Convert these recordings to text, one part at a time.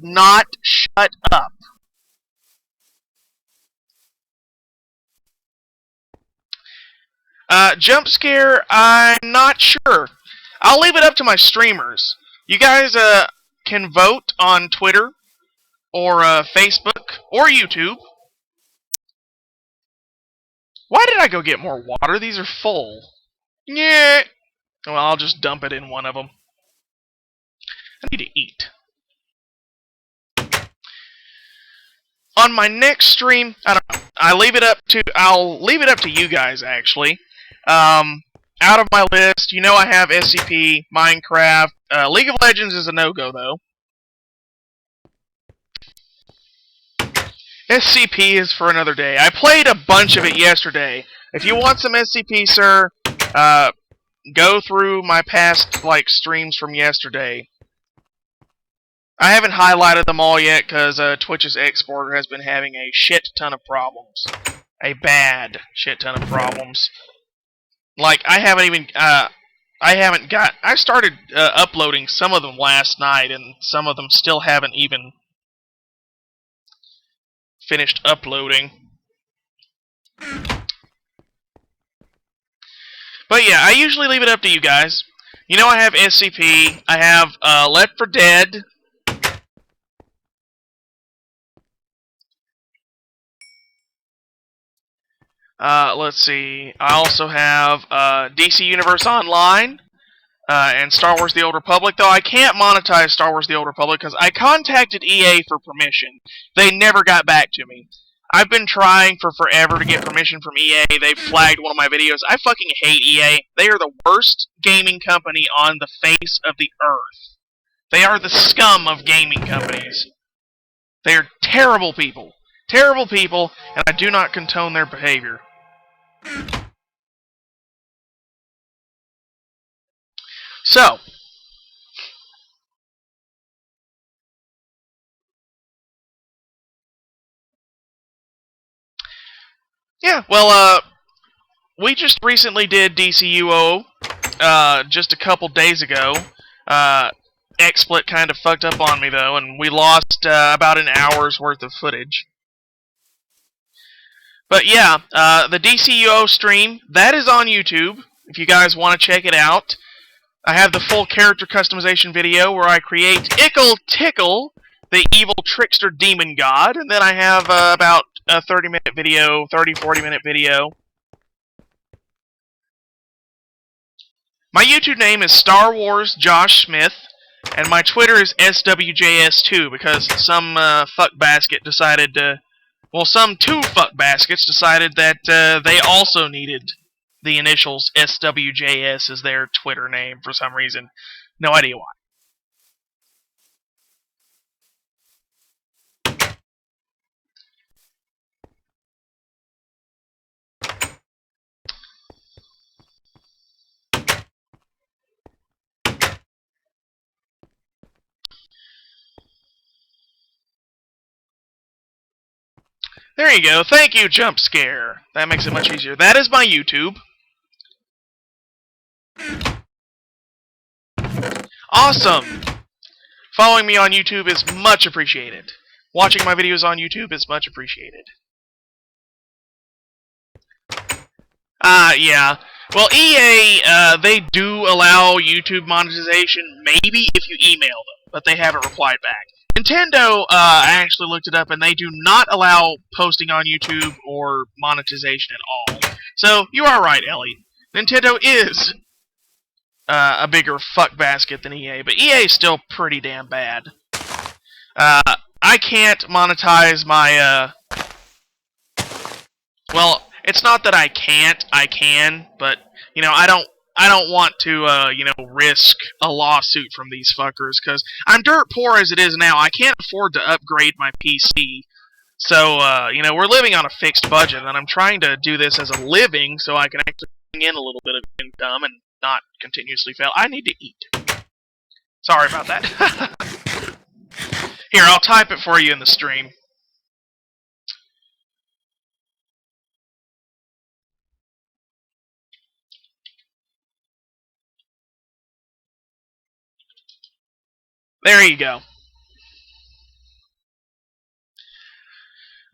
not shut up. Jump scare, I'm not sure. I'll leave it up to my streamers. You guys can vote on Twitter or Facebook or YouTube. Why did I go get more water? These are full. Yeah. Well, I'll just dump it in one of them. I need to eat. On my next stream, I don't know. I'll leave it up to you guys actually. Out of my list, you know I have SCP, Minecraft, League of Legends is a no-go though. SCP is for another day. I played a bunch of it yesterday. If you want some SCP, sir, go through my past streams from yesterday. I haven't highlighted them all yet because Twitch's exporter has been having a shit ton of problems. A bad shit ton of problems. Like, I started uploading some of them last night, and some of them still haven't even finished uploading. But yeah, I usually leave it up to you guys. You know I have SCP, I have Left 4 Dead. Let's see. I also have DC Universe Online and Star Wars The Old Republic, though I can't monetize Star Wars The Old Republic because I contacted EA for permission. They never got back to me. I've been trying for forever to get permission from EA. They flagged one of my videos. I fucking hate EA. They are the worst gaming company on the face of the earth. They are the scum of gaming companies. They are terrible people. Terrible people, and I do not condone their behavior. So, yeah, well, we just recently did DCUO, just a couple days ago. XSplit kind of fucked up on me, though, and we lost about an hour's worth of footage. But yeah, the DCUO stream, that is on YouTube, if you guys want to check it out. I have the full character customization video where I create Ickle Tickle, the evil trickster demon god, and then I have about a 30-minute video, 40-minute video. My YouTube name is Star Wars Josh Smith, and my Twitter is SWJS2 because some fuckbasket decided to... Well, some two fuckbaskets decided that they also needed the initials SWJS as their Twitter name for some reason. No idea why. There you go. Thank you, Jump Scare. That makes it much easier. That is my YouTube. Awesome! Following me on YouTube is much appreciated. Watching my videos on YouTube is much appreciated. Yeah. Well, EA, they do allow YouTube monetization, maybe if you email them, but they haven't replied back. Nintendo, I actually looked it up, and they do not allow posting on YouTube or monetization at all. So, you are right, Ellie. Nintendo is a bigger fuck basket than EA, but EA is still pretty damn bad. I can't monetize my, well, it's not that I can't, I can, but, you know, I don't want to, you know, risk a lawsuit from these fuckers, because I'm dirt poor as it is now. I can't afford to upgrade my PC. So, you know, we're living on a fixed budget, and I'm trying to do this as a living so I can actually bring in a little bit of income and not continuously fail. I need to eat. Sorry about that. Here, I'll type it for you in the stream. There you go.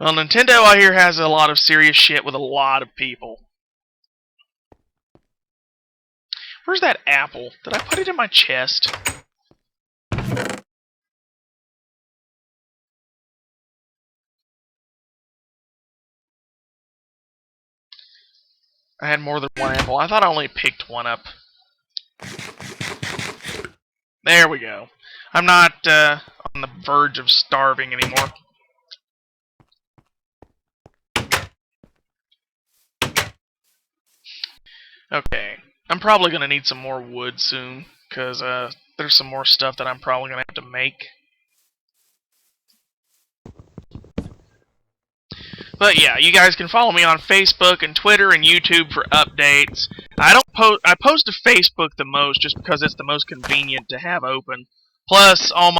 Well, Nintendo, I hear, has a lot of serious shit with a lot of people. Where's that apple? Did I put it in my chest? I had more than one apple. I thought I only picked one up. There we go. I'm not on the verge of starving anymore. Okay. I'm probably going to need some more wood soon, because there's some more stuff that I'm probably going to have to make. But yeah, you guys can follow me on Facebook and Twitter and YouTube for updates. I post to Facebook the most just because it's the most convenient to have open. Plus, all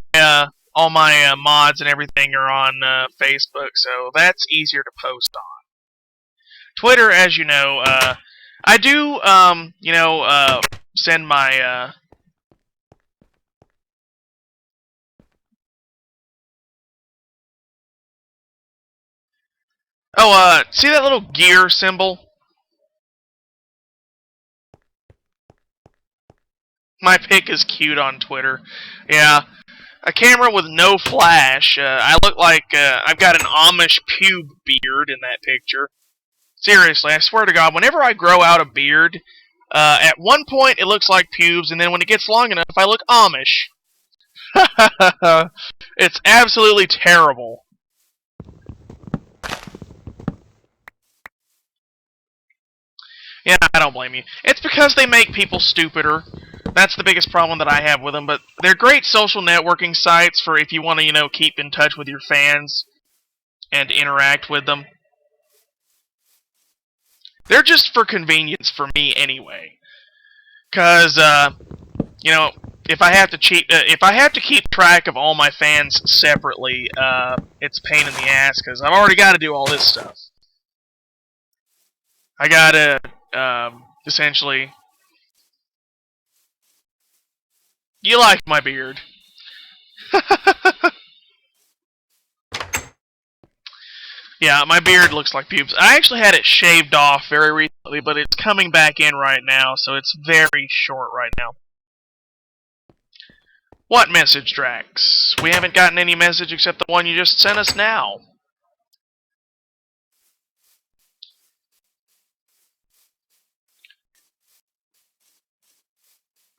my mods and everything are on Facebook, so that's easier to post on. Twitter, as you know, I do send my see that little gear symbol? My pic is cute on Twitter. Yeah, a camera with no flash. I look like I've got an Amish pube beard in that picture. Seriously, I swear to God, whenever I grow out a beard, at one point it looks like pubes, and then when it gets long enough, I look Amish. It's absolutely terrible. Yeah, I don't blame you. It's because they make people stupider. That's the biggest problem that I have with them, but they're great social networking sites for if you want to, keep in touch with your fans and interact with them. They're just for convenience for me anyway. Cause if I have to keep track of all my fans separately, it's a pain in the ass because I've already got to do all this stuff. I gotta essentially. You like my beard. Yeah, my beard looks like pubes. I actually had it shaved off very recently, but it's coming back in right now, so it's very short right now. What message, Drax? We haven't gotten any message except the one you just sent us now.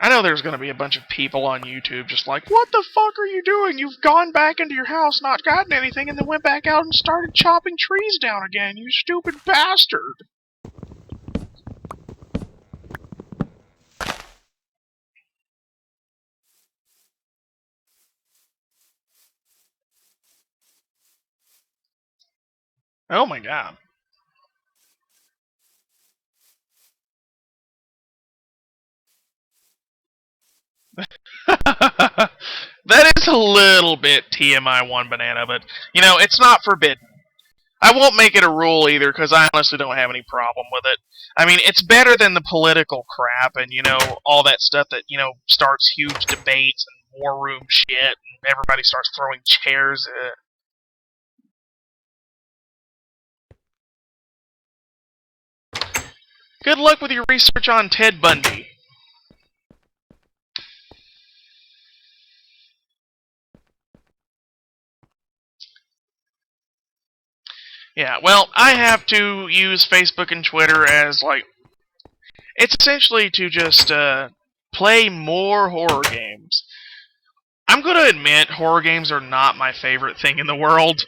I know there's going to be a bunch of people on YouTube just like, what the fuck are you doing? You've gone back into your house, not gotten anything, and then went back out and started chopping trees down again, you stupid bastard. Oh my god. That is a little bit TMI one banana, but, it's not forbidden. I won't make it a rule either, because I honestly don't have any problem with it. I mean, it's better than the political crap and, all that stuff that, starts huge debates and war room shit, and everybody starts throwing chairs. Good luck with your research on Ted Bundy. Yeah, well, I have to use Facebook and Twitter as, it's essentially to just, play more horror games. I'm gonna admit, horror games are not my favorite thing in the world.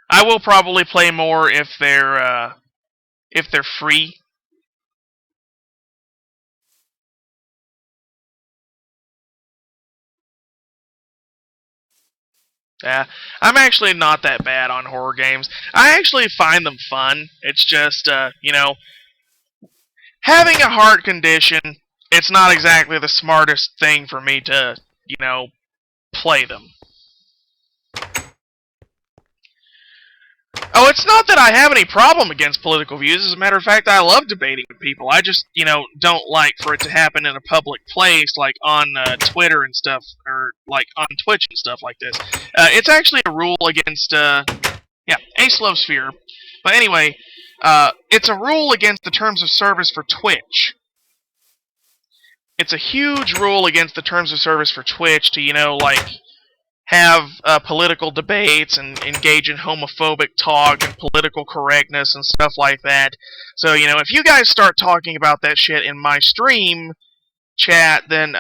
I will probably play more if they're free. Yeah, I'm actually not that bad on horror games. I actually find them fun. It's just, having a heart condition, it's not exactly the smartest thing for me to, play them. Oh, it's not that I have any problem against political views. As a matter of fact, I love debating with people. I just, don't like for it to happen in a public place, like on Twitter and stuff, or like on Twitch and stuff like this. It's actually a rule against, Ace loves Sphere. But anyway, it's a rule against the terms of service for Twitch. It's a huge rule against the terms of service for Twitch to, have political debates and engage in homophobic talk and political correctness and stuff like that. So, if you guys start talking about that shit in my stream chat, then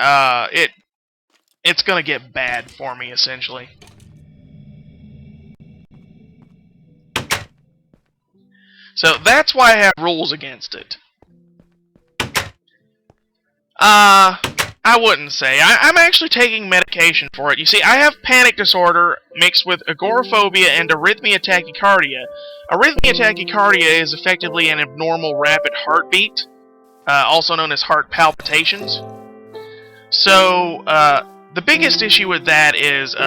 it's gonna get bad for me, essentially. So that's why I have rules against it. I wouldn't say. I'm actually taking medication for it. You see, I have panic disorder mixed with agoraphobia and arrhythmia tachycardia. Arrhythmia tachycardia is effectively an abnormal rapid heartbeat, also known as heart palpitations. So, the biggest issue with that is, when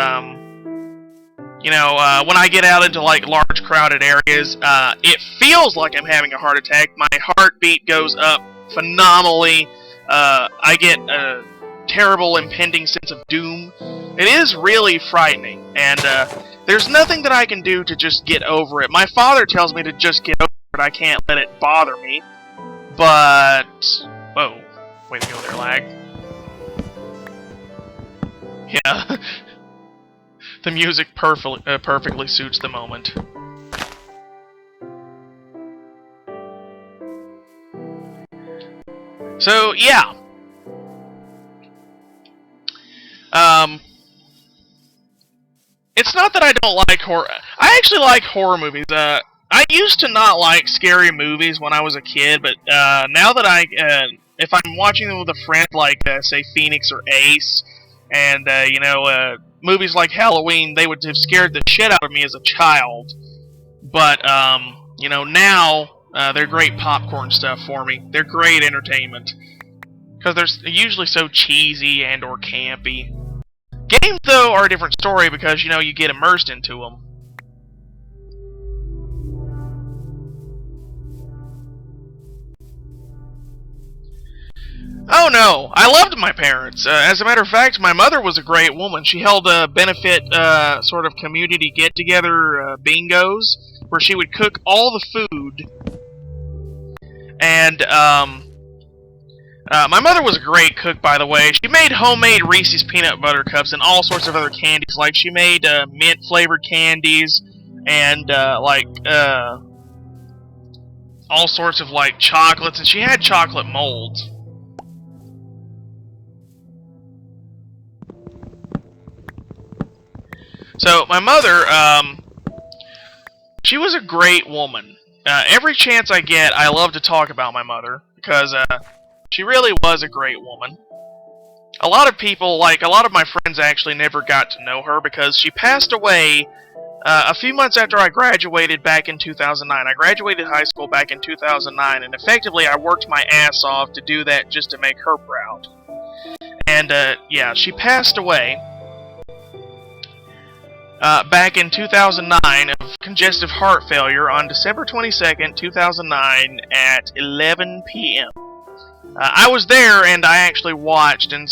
I get out into, large crowded areas, it feels like I'm having a heart attack. My heartbeat goes up phenomenally. I get a terrible impending sense of doom. It is really frightening, and there's nothing that I can do to just get over it. My father tells me to just get over it. I can't let it bother me. But... whoa. Way to go there, lag. Yeah. The music perfectly suits the moment. So, yeah. It's not that I don't like horror. I actually like horror movies. I used to not like scary movies when I was a kid, but now that if I'm watching them with a friend, like, say, Phoenix or Ace, and, movies like Halloween, they would have scared the shit out of me as a child. But, now, they're great popcorn stuff for me. They're great entertainment. Because they're usually so cheesy and or campy. Games, though, are a different story because, you get immersed into them. Oh no, I loved my parents. As a matter of fact, my mother was a great woman. She held a benefit sort of community get-together bingos where she would cook all the food. And my mother was a great cook, by the way. She made homemade Reese's peanut butter cups and all sorts of other candies. Like, she made mint-flavored candies and, all sorts of, chocolates. And she had chocolate molds. So, my mother, she was a great woman. Every chance I get, I love to talk about my mother, because, she really was a great woman. A lot of people, a lot of my friends actually never got to know her, because she passed away, a few months after I graduated back in 2009. I graduated high school back in 2009, and effectively I worked my ass off to do that just to make her proud. And, yeah, she passed away. Back in 2009 of congestive heart failure on December 22nd, 2009 at 11 p.m. I was there and I actually watched and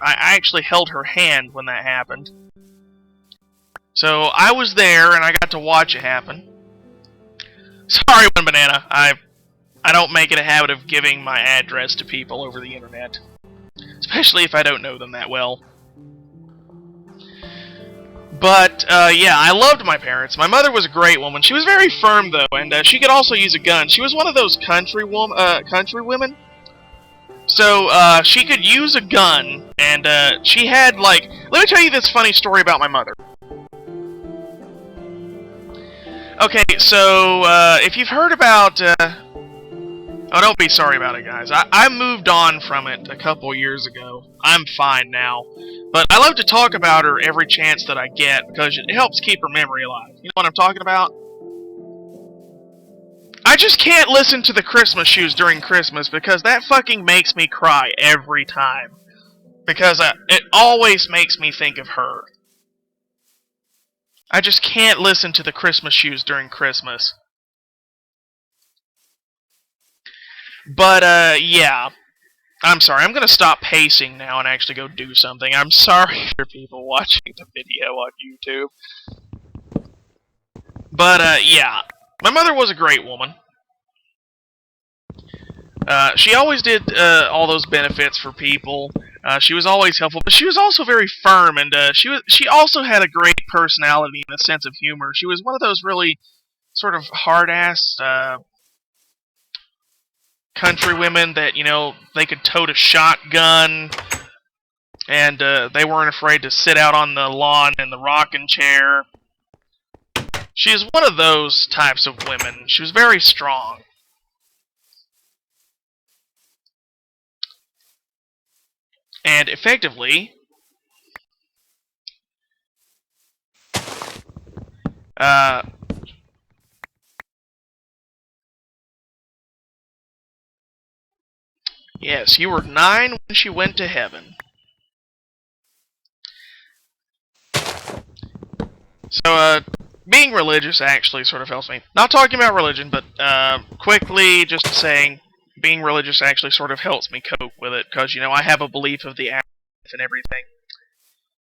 I actually held her hand when that happened. So I was there and I got to watch it happen. Sorry, One Banana. I don't make it a habit of giving my address to people over the internet. Especially if I don't know them that well. But, yeah, I loved my parents. My mother was a great woman. She was very firm, though, and she could also use a gun. She was one of those country women. So, she could use a gun, and, she had, let me tell you this funny story about my mother. Okay, so, if you've heard about, oh, don't be sorry about it, guys. I moved on from it a couple years ago. I'm fine now. But I love to talk about her every chance that I get, because it helps keep her memory alive. You know what I'm talking about? I just can't listen to the Christmas shoes during Christmas, because that fucking makes me cry every time. Because it always makes me think of her. I just can't listen to the Christmas shoes during Christmas. But, yeah. I'm sorry, I'm gonna stop pacing now and actually go do something. I'm sorry for people watching the video on YouTube. But, yeah. My mother was a great woman. She always did all those benefits for people. She was always helpful, but she was also very firm, and she also had a great personality and a sense of humor. She was one of those really sort of hard-ass country women that, you know, they could tote a shotgun, and they weren't afraid to sit out on the lawn in the rocking chair. She is one of those types of women. She was very strong. And effectively, uh, yes, you were 9 when she went to heaven. So, being religious actually sort of helps me. Not talking about religion, but quickly just saying being religious actually sort of helps me cope with it, because, you know, I have a belief of the afterlife and everything.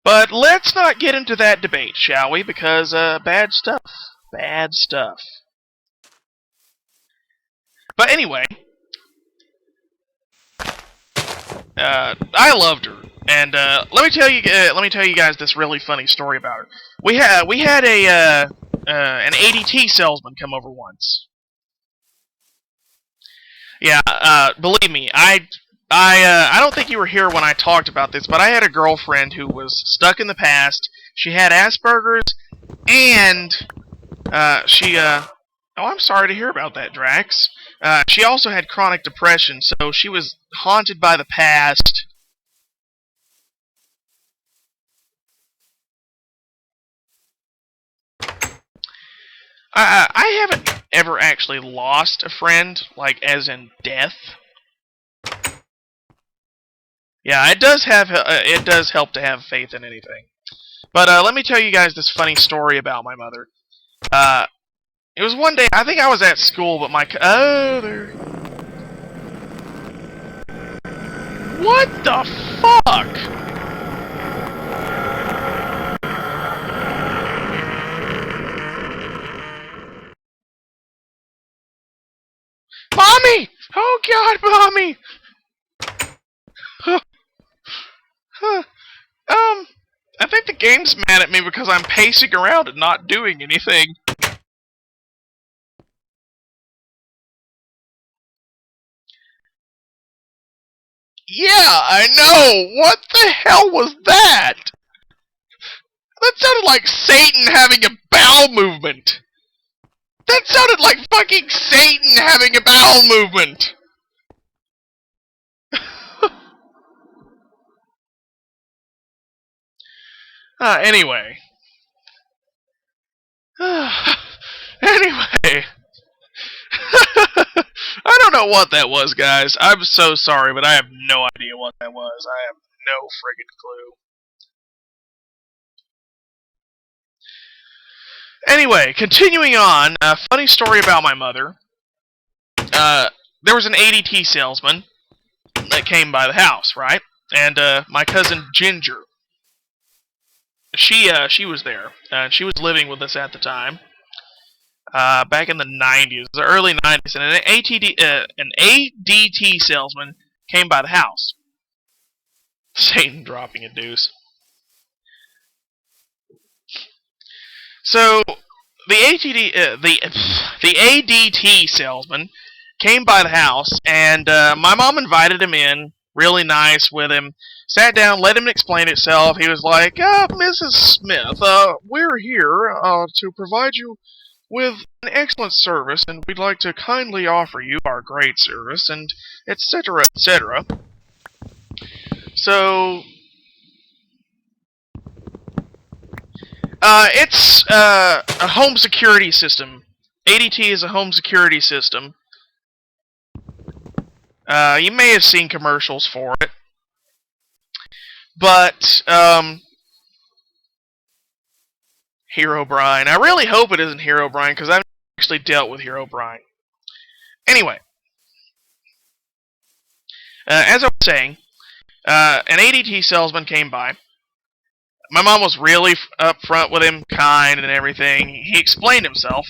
But let's not get into that debate, shall we? Because, bad stuff. Bad stuff. But anyway, I loved her, and let me tell you guys this really funny story about her. We had an ADT salesman come over once. Yeah, believe me, I don't think you were here when I talked about this, but I had a girlfriend who was stuck in the past. She had Asperger's, and oh, I'm sorry to hear about that, Drax. She also had chronic depression, so she was haunted by the past. I haven't ever actually lost a friend, like as in death. Yeah, it does help to have faith in anything. But let me tell you guys this funny story about my mother. Uh, it was one day, I think I was at school, but oh, there. What the fuck? Mommy! Oh God, mommy! I think the game's mad at me because I'm pacing around and not doing anything. Yeah, I know! What the hell was that? That sounded like Satan having a bowel movement. That sounded like fucking Satan having a bowel movement. Anyway. Anyway. I don't know what that was, guys. I'm so sorry, but I have no idea what that was. I have no friggin' clue. Anyway, continuing on, a funny story about my mother. There was an ADT salesman that came by the house, right? And my cousin Ginger, she was there. She was living with us at the time. Back in the 90s, the early 90s, and an ADT salesman came by the house. Satan dropping a deuce. So the the ADT salesman came by the house, and my mom invited him in, really nice with him. Sat down, let him explain himself. He was like, Mrs. Smith, we're here to provide you with an excellent service, and we'd like to kindly offer you our great service, and etc., etc. So, it's a home security system. ADT is a home security system. You may have seen commercials for it. But, Herobrine. I really hope it isn't Herobrine, because I've actually dealt with Herobrine. Anyway, as I was saying, an ADT salesman came by. My mom was really upfront with him, kind and everything. He explained himself.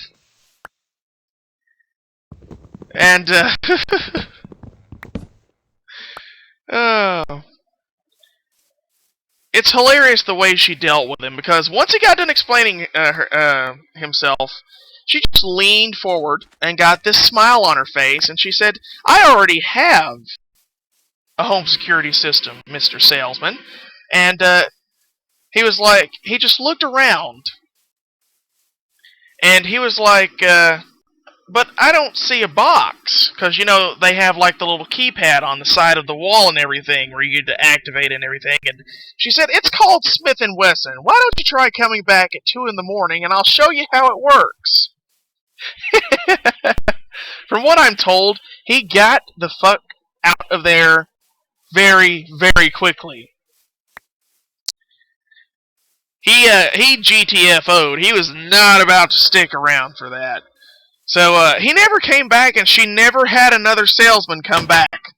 And, oh. It's hilarious the way she dealt with him, because once he got done explaining himself, she just leaned forward and got this smile on her face, and she said, "I already have a home security system, Mr. Salesman." And he was like, he just looked around, and he was like, "But I don't see a box," because, you know, they have like the little keypad on the side of the wall and everything where you get to activate and everything. And she said, "It's called Smith & Wesson. Why don't you try coming back at 2 in the morning and I'll show you how it works." From what I'm told, he got the fuck out of there very, very quickly. He GTFO'd. He was not about to stick around for that. So, he never came back, and she never had another salesman come back.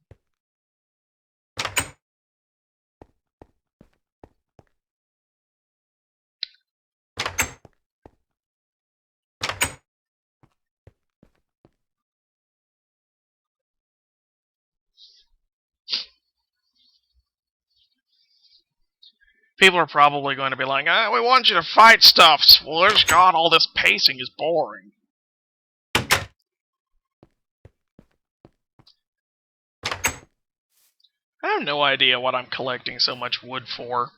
People are probably going to be like, "We want you to fight stuff." Well, there's God, all this pacing is boring. I have no idea what I'm collecting so much wood for.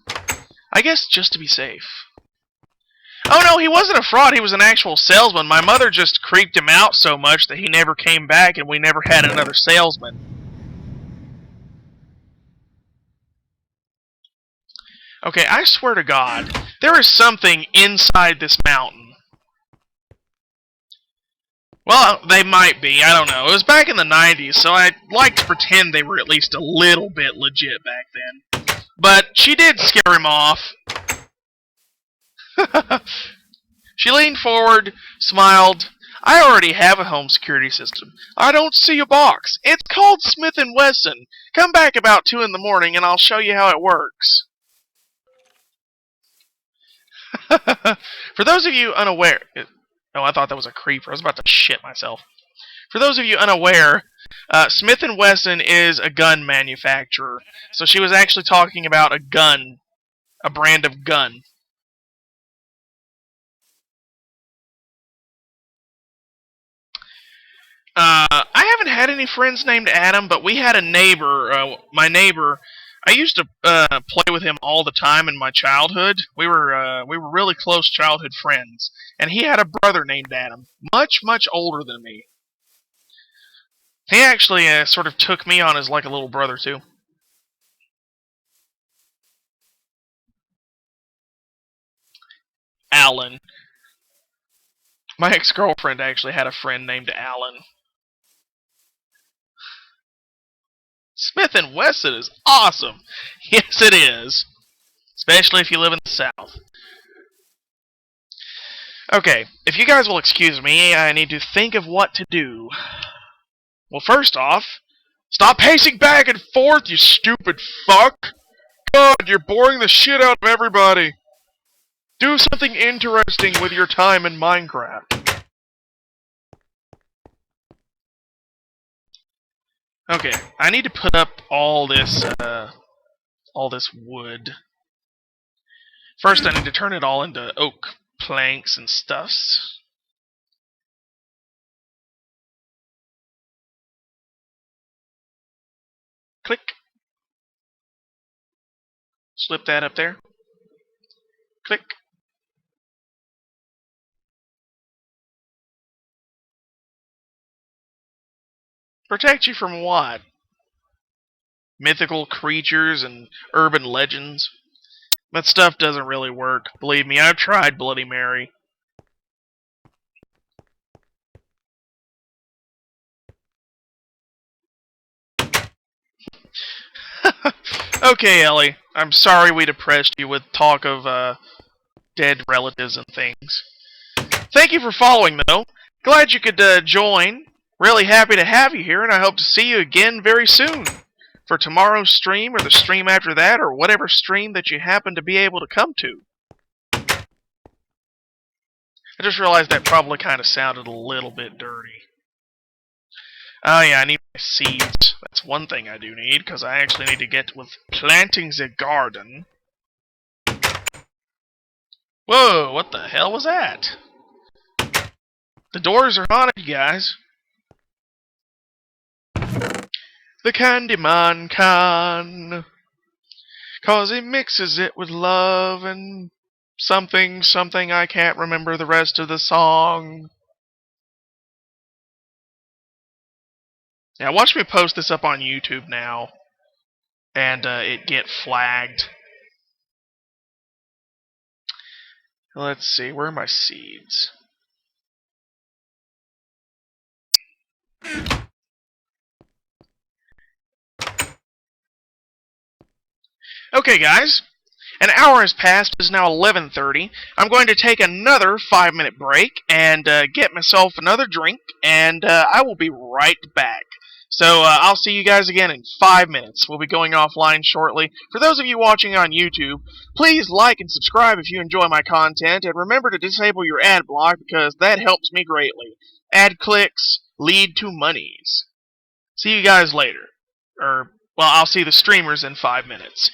I guess just to be safe. Oh no, he wasn't a fraud, he was an actual salesman. My mother just creeped him out so much that he never came back and we never had another salesman. Okay, I swear to God, there is something inside this mountain. Well, they might be, I don't know. It was back in the 90s, so I'd like to pretend they were at least a little bit legit back then. But she did scare him off. She leaned forward, smiled. "I already have a home security system. I don't see a box. It's called Smith & Wesson. Come back about 2 in the morning and I'll show you how it works." For those of you unaware... Oh, I thought that was a creeper. I was about to shit myself. For those of you unaware, Smith & Wesson is a gun manufacturer. So she was actually talking about a gun. A brand of gun. I haven't had any friends named Adam, but we had a neighbor. My neighbor, I used to play with him all the time in my childhood. We were really close childhood friends, and he had a brother named Adam, much older than me. He actually sort of took me on as like a little brother too. Alan. My ex-girlfriend actually had a friend named Alan. Smith & Wesson is awesome. Yes, it is. Especially if you live in the South. Okay, if you guys will excuse me, I need to think of what to do. Well, first off, stop pacing back and forth, you stupid fuck! God, you're boring the shit out of everybody! Do something interesting with your time in Minecraft. Okay, I need to put up all this wood. First, I need to turn it all into oak planks and stuffs. Click. Slip that up there. Click. Protect you from what? Mythical creatures and urban legends? That stuff doesn't really work. Believe me, I've tried Bloody Mary. Okay, Ellie. I'm sorry we depressed you with talk of dead relatives and things. Thank you for following, though. Glad you could join. Really happy to have you here, and I hope to see you again very soon for tomorrow's stream or the stream after that or whatever stream that you happen to be able to come to. I just realized that probably kind of sounded a little bit dirty. Oh yeah, I need my seeds. That's one thing I do need, because I actually need to get with planting the garden. Whoa, what the hell was that? The doors are haunted, you guys. The Candyman can. Cause he mixes it with love and something I can't remember the rest of the song. Yeah, watch me post this up on YouTube now. And it get flagged. Let's see, where are my seeds? Okay, guys. An hour has passed. It is now 11:30. I'm going to take another 5-minute break and get myself another drink, and I will be right back. So I'll see you guys again in 5 minutes. We'll be going offline shortly. For those of you watching on YouTube, please like and subscribe if you enjoy my content, and remember to disable your ad block because that helps me greatly. Ad clicks lead to monies. See you guys later. Well, I'll see the streamers in 5 minutes.